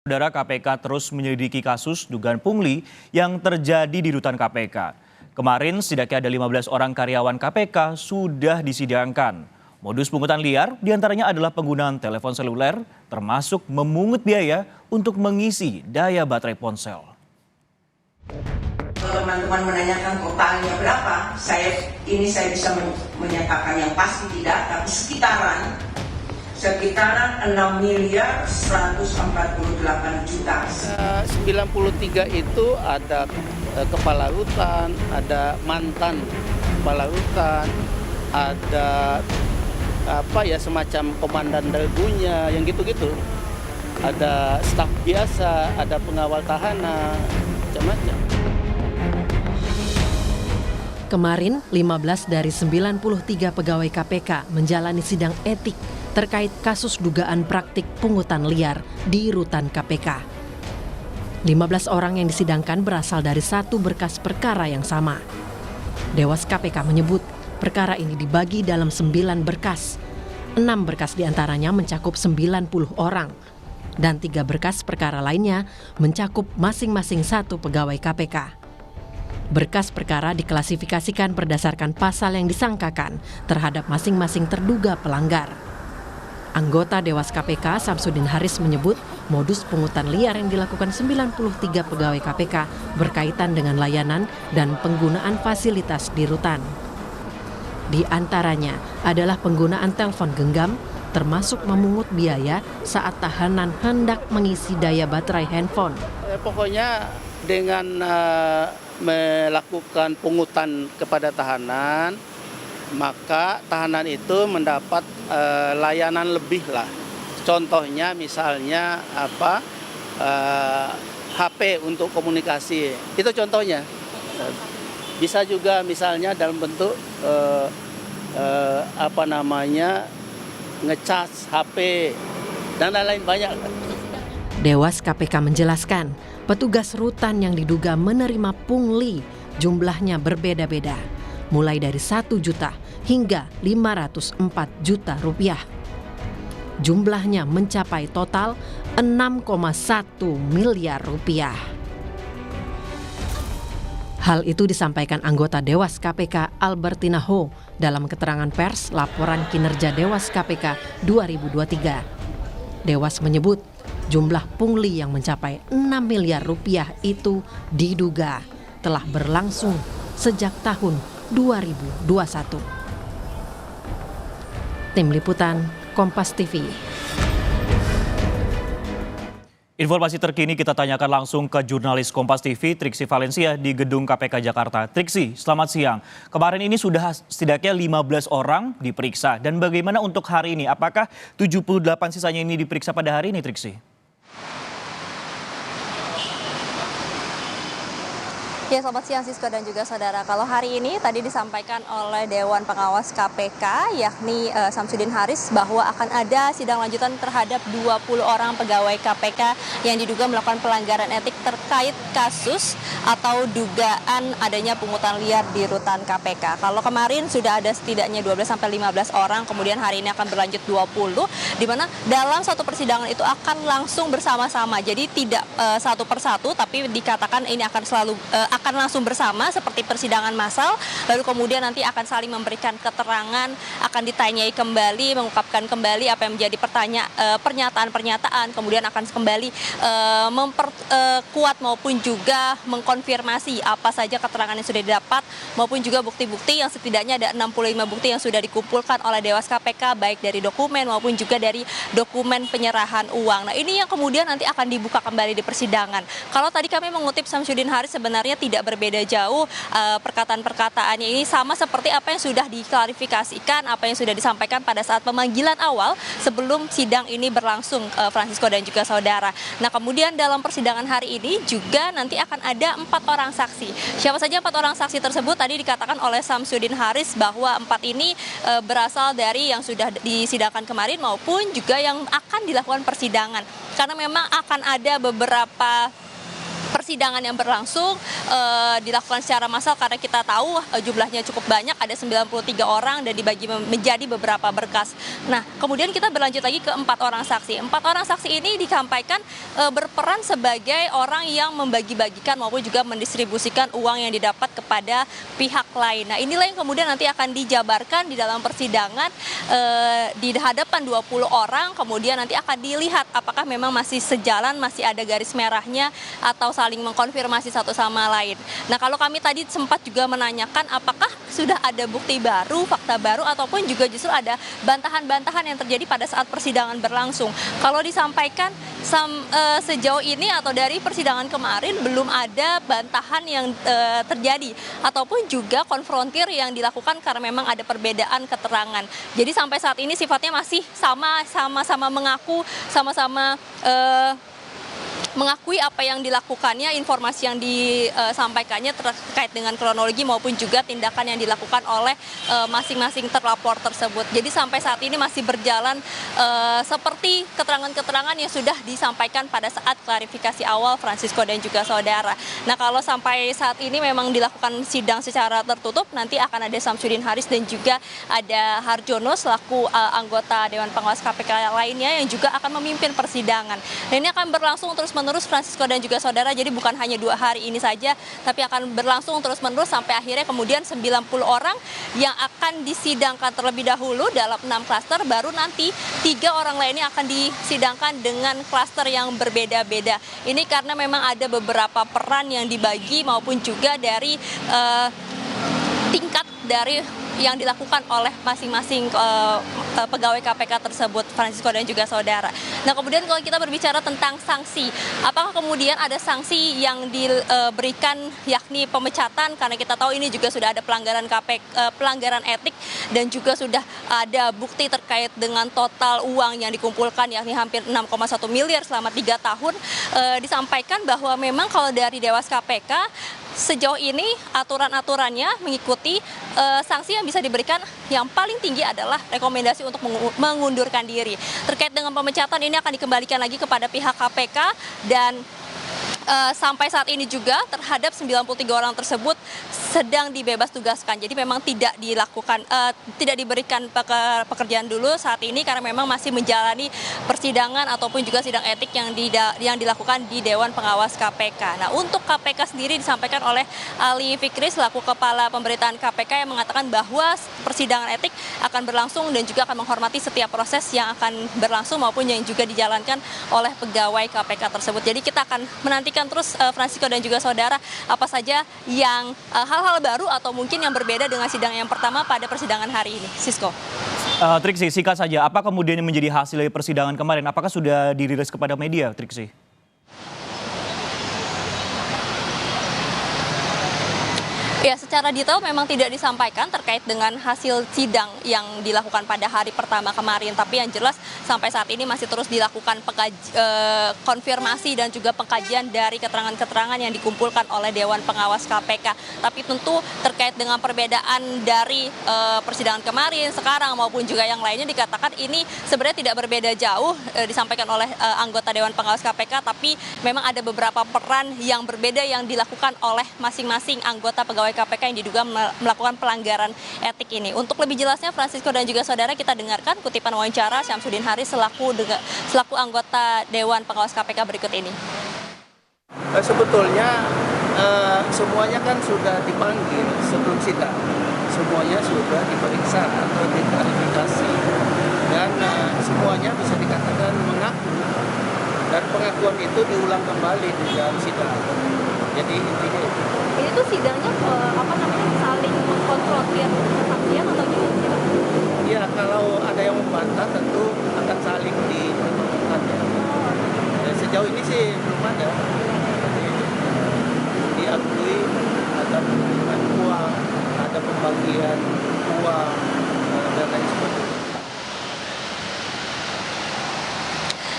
Saudara, KPK terus menyelidiki kasus dugaan pungli yang terjadi di rutan KPK. Kemarin setidaknya ada 15 orang karyawan KPK sudah disidangkan. Modus pungutan liar diantaranya adalah penggunaan telepon seluler termasuk memungut biaya untuk mengisi daya baterai ponsel. Teman-teman menanyakan totalnya berapa, saya bisa menyatakan yang pasti tidak, tapi sekitaran 6.148.000.000. 93 itu ada kepala rutan, ada mantan kepala rutan, ada semacam komandan dagunya, yang gitu-gitu. Ada staf biasa, ada pengawal tahanan, macam-macam. Kemarin, 15 dari 93 pegawai KPK menjalani sidang etik terkait kasus dugaan praktik pungutan liar di rutan KPK. 15 orang yang disidangkan berasal dari satu berkas perkara yang sama. Dewas KPK menyebut perkara ini dibagi dalam 9 berkas. 6 berkas diantaranya mencakup 90 orang. Dan 3 berkas perkara lainnya mencakup masing-masing satu pegawai KPK. Berkas perkara diklasifikasikan berdasarkan pasal yang disangkakan terhadap masing-masing terduga pelanggar. Anggota Dewas KPK Samsudin Haris menyebut modus pungutan liar yang dilakukan 93 pegawai KPK berkaitan dengan layanan dan penggunaan fasilitas di rutan. Di antaranya adalah penggunaan telepon genggam, termasuk memungut biaya saat tahanan hendak mengisi daya baterai handphone. Pokoknya dengan melakukan pungutan kepada tahanan, maka tahanan itu mendapat layanan lebih lah. Contohnya misalnya HP untuk komunikasi, itu contohnya. Bisa juga misalnya dalam bentuk ngecas HP dan lain-lain banyak. Dewas KPK menjelaskan, petugas rutan yang diduga menerima pungli jumlahnya berbeda-beda, mulai dari 1 juta hingga 504 juta rupiah. Jumlahnya mencapai total 6,1 miliar rupiah. Hal itu disampaikan anggota Dewas KPK Albertina Ho dalam keterangan pers laporan kinerja Dewas KPK 2023. Dewas menyebut jumlah pungli yang mencapai 6 miliar rupiah itu diduga telah berlangsung sejak tahun 2021. Tim Liputan Kompas TV. Informasi terkini kita tanyakan langsung ke jurnalis Kompas TV Triksi Valencia di Gedung KPK Jakarta. Triksi, selamat siang. Kemarin ini sudah setidaknya 15 orang diperiksa. Dan bagaimana untuk hari ini? Apakah 78 sisanya ini diperiksa pada hari ini, Triksi? Ya, selamat siang Sisko dan juga saudara. Kalau hari ini tadi disampaikan oleh Dewan Pengawas KPK yakni Samsudin Haris bahwa akan ada sidang lanjutan terhadap 20 orang pegawai KPK yang diduga melakukan pelanggaran etik terkait kasus atau dugaan adanya pungutan liar di rutan KPK. Kalau kemarin sudah ada setidaknya 12 sampai 15 orang, kemudian hari ini akan berlanjut 20, di mana dalam satu persidangan itu akan langsung bersama-sama. Jadi tidak satu persatu, tapi dikatakan ini akan langsung bersama seperti persidangan massal, lalu kemudian nanti akan saling memberikan keterangan, akan ditanyai kembali, mengungkapkan kembali apa yang menjadi pernyataan-pernyataan, kemudian akan kembali memperkuat maupun juga mengkonfirmasi apa saja keterangan yang sudah didapat maupun juga bukti-bukti yang setidaknya ada 65 bukti yang sudah dikumpulkan oleh Dewas KPK baik dari dokumen maupun juga dari dokumen penyerahan uang. Nah, ini yang kemudian nanti akan dibuka kembali di persidangan. Kalau tadi kami mengutip Samsudin Haris, sebenarnya tidak berbeda jauh perkataan-perkataannya ini sama seperti apa yang sudah diklarifikasikan, apa yang sudah disampaikan pada saat pemanggilan awal sebelum sidang ini berlangsung, Francisco dan juga saudara. Nah, kemudian dalam persidangan hari ini juga nanti akan ada 4 orang saksi. Siapa saja 4 orang saksi tersebut? Tadi dikatakan oleh Samsudin Haris bahwa 4 ini berasal dari yang sudah disidangkan kemarin maupun juga yang akan dilakukan persidangan. Karena memang akan ada beberapa persidangan yang berlangsung dilakukan secara massal karena kita tahu jumlahnya cukup banyak, ada 93 orang dan dibagi menjadi beberapa berkas. Nah, kemudian kita berlanjut lagi ke 4 orang saksi. 4 orang saksi ini disampaikan berperan sebagai orang yang membagi-bagikan maupun juga mendistribusikan uang yang didapat kepada pihak lain. Nah, inilah yang kemudian nanti akan dijabarkan di dalam persidangan di hadapan 20 orang, kemudian nanti akan dilihat apakah memang masih sejalan, masih ada garis merahnya atau saling mengkonfirmasi satu sama lain. Nah, kalau kami tadi sempat juga menanyakan apakah sudah ada bukti baru, fakta baru, ataupun juga justru ada bantahan-bantahan yang terjadi pada saat persidangan berlangsung. Kalau disampaikan sejauh ini atau dari persidangan kemarin belum ada bantahan yang terjadi ataupun juga konfrontir yang dilakukan karena memang ada perbedaan keterangan. Jadi sampai saat ini sifatnya masih sama-sama mengaku, sama-sama mengakui apa yang dilakukannya, informasi yang disampaikannya terkait dengan kronologi maupun juga tindakan yang dilakukan oleh masing-masing terlapor tersebut. Jadi sampai saat ini masih berjalan seperti keterangan-keterangan yang sudah disampaikan pada saat klarifikasi awal Francisco dan juga saudara. Nah, kalau sampai saat ini memang dilakukan sidang secara tertutup, nanti akan ada Samsudin Haris dan juga ada Harjono selaku anggota Dewan Pengawas KPK lainnya yang juga akan memimpin persidangan. Dan ini akan berlangsung terus-menerus Francisco dan juga saudara, jadi bukan hanya 2 hari ini saja, tapi akan berlangsung terus-menerus sampai akhirnya kemudian 90 orang yang akan disidangkan terlebih dahulu dalam 6 klaster, baru nanti 3 orang lainnya akan disidangkan dengan klaster yang berbeda-beda. Ini karena memang ada beberapa peran yang dibagi maupun juga dari tingkat dari yang dilakukan oleh masing-masing pegawai KPK tersebut, Francisco dan juga saudara. Nah, kemudian kalau kita berbicara tentang sanksi, apakah kemudian ada sanksi yang diberikan yakni pemecatan, karena kita tahu ini juga sudah ada pelanggaran etik dan juga sudah ada bukti terkait dengan total uang yang dikumpulkan yakni hampir 6,1 miliar selama 3 tahun. Disampaikan bahwa memang kalau dari Dewas KPK sejauh ini aturan-aturannya mengikuti sanksi yang bisa diberikan yang paling tinggi adalah rekomendasi untuk mengundurkan diri. Terkait dengan pemecatan ini akan dikembalikan lagi kepada pihak KPK dan sampai saat ini juga terhadap 93 orang tersebut sedang dibebas tugaskan. Jadi memang tidak diberikan pekerjaan dulu saat ini karena memang masih menjalani persidangan ataupun juga sidang etik yang dilakukan di Dewan Pengawas KPK. Nah, untuk KPK sendiri disampaikan oleh Ali Fikri selaku Kepala Pemberitaan KPK yang mengatakan bahwa persidangan etik akan berlangsung dan juga akan menghormati setiap proses yang akan berlangsung maupun yang juga dijalankan oleh pegawai KPK tersebut. Jadi kita akan menantikan terus Francisco dan juga saudara apa saja yang hal-hal baru atau mungkin yang berbeda dengan sidang yang pertama pada persidangan hari ini. Sisko. Triksi, singkat saja, apa kemudian yang menjadi hasil dari persidangan kemarin? Apakah sudah dirilis kepada media, Triksi? Ya, secara detail memang tidak disampaikan terkait dengan hasil sidang yang dilakukan pada hari pertama kemarin. Tapi yang jelas sampai saat ini masih terus dilakukan konfirmasi dan juga pengkajian dari keterangan-keterangan yang dikumpulkan oleh Dewan Pengawas KPK. Tapi tentu terkait dengan perbedaan dari persidangan kemarin, sekarang maupun juga yang lainnya dikatakan ini sebenarnya tidak berbeda jauh disampaikan oleh anggota Dewan Pengawas KPK. Tapi memang ada beberapa peran yang berbeda yang dilakukan oleh masing-masing anggota pegawai KPK yang diduga melakukan pelanggaran etik ini. Untuk lebih jelasnya Francisco dan juga saudara, kita dengarkan kutipan wawancara Samsudin Haris selaku anggota Dewan Pengawas KPK berikut ini. Sebetulnya semuanya kan sudah dipanggil sebelum sidang. Semuanya sudah diperiksa atau diklarifikasi. Dan semuanya bisa dikatakan mengaku. Dan pengakuan itu diulang kembali di dalam sidang. Jadi intinya itu. Ini tuh sidangnya saling mengkonfrontir kesaksian atau gimana? Ya, kalau ada yang membantah tentu akan saling dipertemukan ya. Dan sejauh ini sih belum ada. Diakui ada penerimaan uang, ada pembagian uang dan lain sebagainya.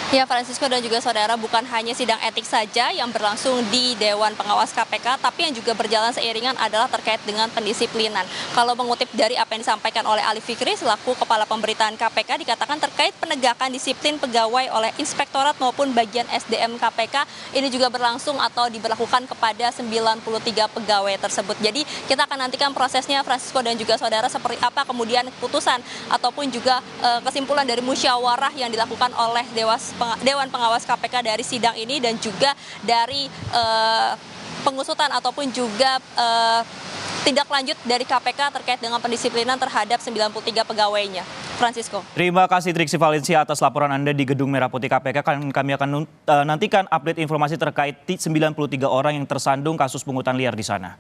Ya, Francisco dan juga saudara, bukan hanya sidang etik saja yang berlangsung di Dewan Pengawas KPK, tapi yang juga berjalan seiringan adalah terkait dengan pendisiplinan. Kalau mengutip dari apa yang disampaikan oleh Ali Fikri selaku Kepala Pemberitaan KPK, dikatakan terkait penegakan disiplin pegawai oleh Inspektorat maupun bagian SDM KPK, ini juga berlangsung atau diberlakukan kepada 93 pegawai tersebut. Jadi kita akan nantikan prosesnya, Francisco dan juga saudara, seperti apa kemudian keputusan ataupun juga kesimpulan dari musyawarah yang dilakukan oleh Dewan Pengawas KPK dari sidang ini dan juga dari pengusutan ataupun juga tindak lanjut dari KPK terkait dengan pendisiplinan terhadap 93 pegawainya. Francisco. Terima kasih Triksi Valencia atas laporan Anda di Gedung Merah Putih KPK. Kami akan nantikan update informasi terkait 93 orang yang tersandung kasus pungutan liar di sana.